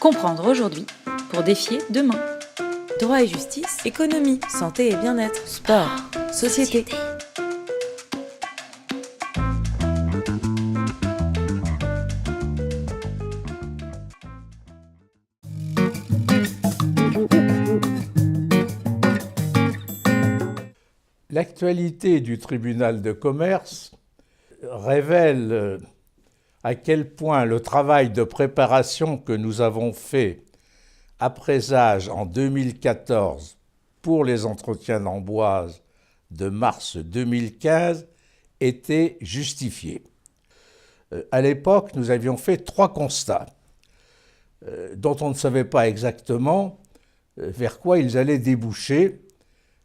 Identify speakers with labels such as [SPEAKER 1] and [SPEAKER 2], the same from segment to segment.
[SPEAKER 1] Comprendre aujourd'hui pour défier demain.
[SPEAKER 2] Droit et justice, économie, santé et bien-être, sport, société.
[SPEAKER 3] L'actualité du tribunal de commerce révèle à quel point le travail de préparation que nous avons fait à présage en 2014 pour les entretiens d'Amboise de mars 2015 était justifié. À l'époque, nous avions fait 3 constats dont on ne savait pas exactement vers quoi ils allaient déboucher,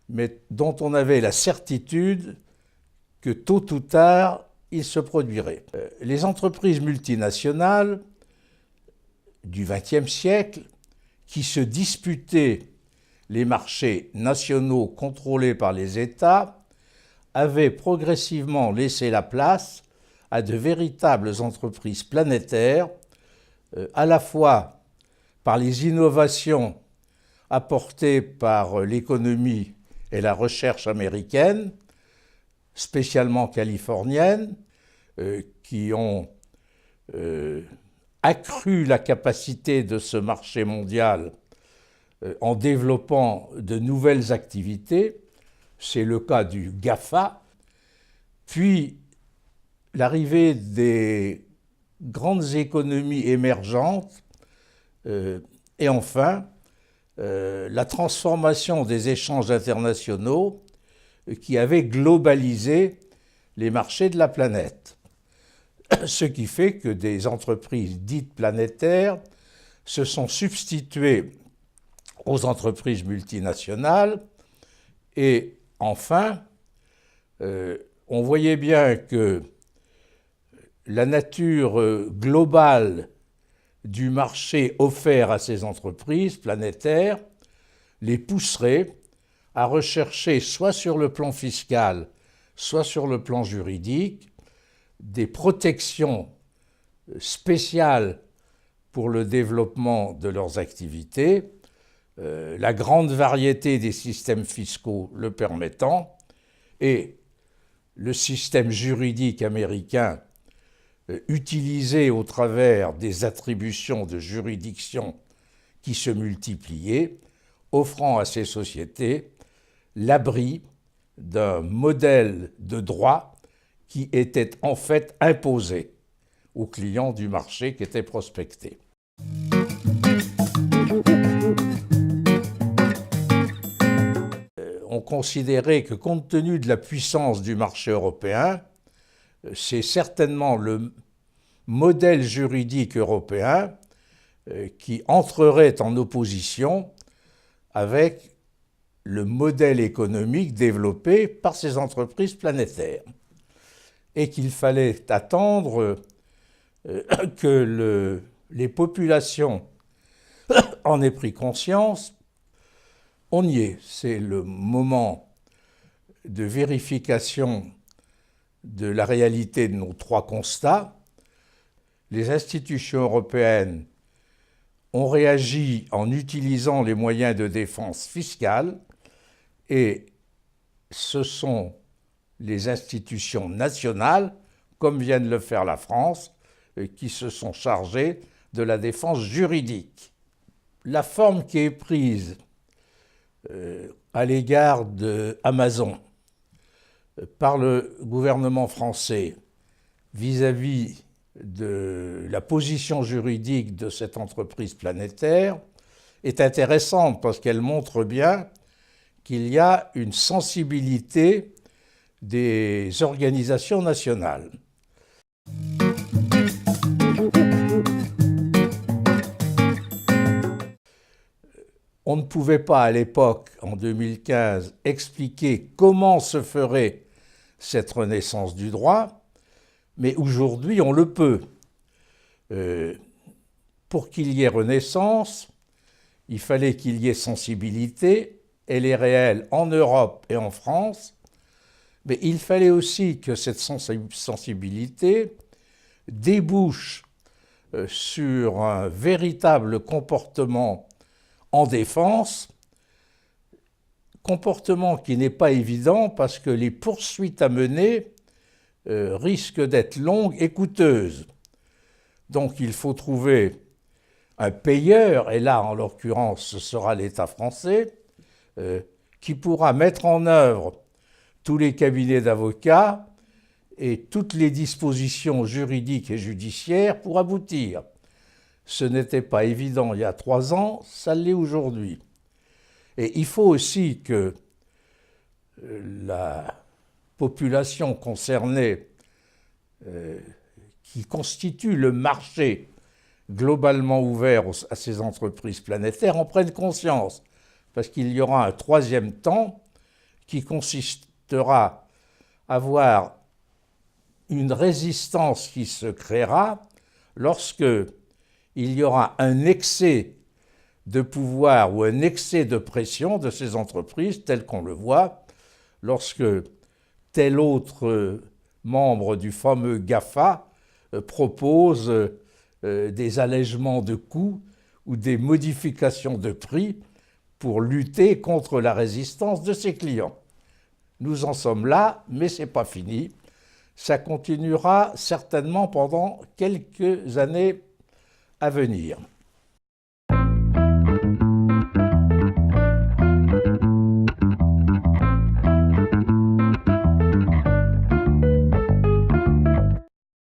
[SPEAKER 3] mais dont on avait la certitude que tôt ou tard, ils se produiraient. Les entreprises multinationales du XXe siècle, qui se disputaient les marchés nationaux contrôlés par les États, avaient progressivement laissé la place à de véritables entreprises planétaires, à la fois par les innovations apportées par l'économie et la recherche américaine, spécialement californienne, qui ont accru la capacité de ce marché mondial en développant de nouvelles activités. C'est le cas du GAFA. Puis l'arrivée des grandes économies émergentes et enfin la transformation des échanges internationaux qui avaient globalisé les marchés de la planète. Ce qui fait que des entreprises dites planétaires se sont substituées aux entreprises multinationales et enfin, on voyait bien que la nature globale du marché offert à ces entreprises planétaires les pousserait à rechercher soit sur le plan fiscal, soit sur le plan juridique, des protections spéciales pour le développement de leurs activités, la grande variété des systèmes fiscaux le permettant, et le système juridique américain utilisé au travers des attributions de juridiction qui se multipliaient, offrant à ces sociétés l'abri d'un modèle de droit qui était en fait imposé aux clients du marché qui étaient prospectés. On considérait que compte tenu de la puissance du marché européen, c'est certainement le modèle juridique européen qui entrerait en opposition avec le modèle économique développé par ces entreprises planétaires et qu'il fallait attendre que les populations en aient pris conscience. On y est, c'est le moment de vérification de la réalité de nos 3 constats. Les institutions européennes ont réagi en utilisant les moyens de défense fiscale et ce sont les institutions nationales, comme vient de le faire la France, qui se sont chargées de la défense juridique. La forme qui est prise à l'égard d'Amazon par le gouvernement français vis-à-vis de la position juridique de cette entreprise planétaire est intéressante parce qu'elle montre bien qu'il y a une sensibilité des organisations nationales. On ne pouvait pas à l'époque, en 2015, expliquer comment se ferait cette renaissance du droit, mais aujourd'hui on le peut. Pour qu'il y ait renaissance, il fallait qu'il y ait sensibilité, elle est réelle en Europe et en France, mais il fallait aussi que cette sensibilité débouche sur un véritable comportement en défense, comportement qui n'est pas évident parce que les poursuites à mener risquent d'être longues et coûteuses. Donc il faut trouver un payeur, et là en l'occurrence ce sera l'État français, qui pourra mettre en œuvre tous les cabinets d'avocats et toutes les dispositions juridiques et judiciaires pour aboutir. Ce n'était pas évident il y a 3 ans, ça l'est aujourd'hui. Et il faut aussi que la population concernée, qui constitue le marché globalement ouvert à ces entreprises planétaires, en prenne conscience. Parce qu'il y aura un troisième temps qui consistera à voir une résistance qui se créera lorsque il y aura un excès de pouvoir ou un excès de pression de ces entreprises, tel qu'on le voit, lorsque tel autre membre du fameux GAFA propose des allègements de coûts ou des modifications de prix pour lutter contre la résistance de ses clients. Nous en sommes là, mais ce n'est pas fini. Ça continuera certainement pendant quelques années à venir.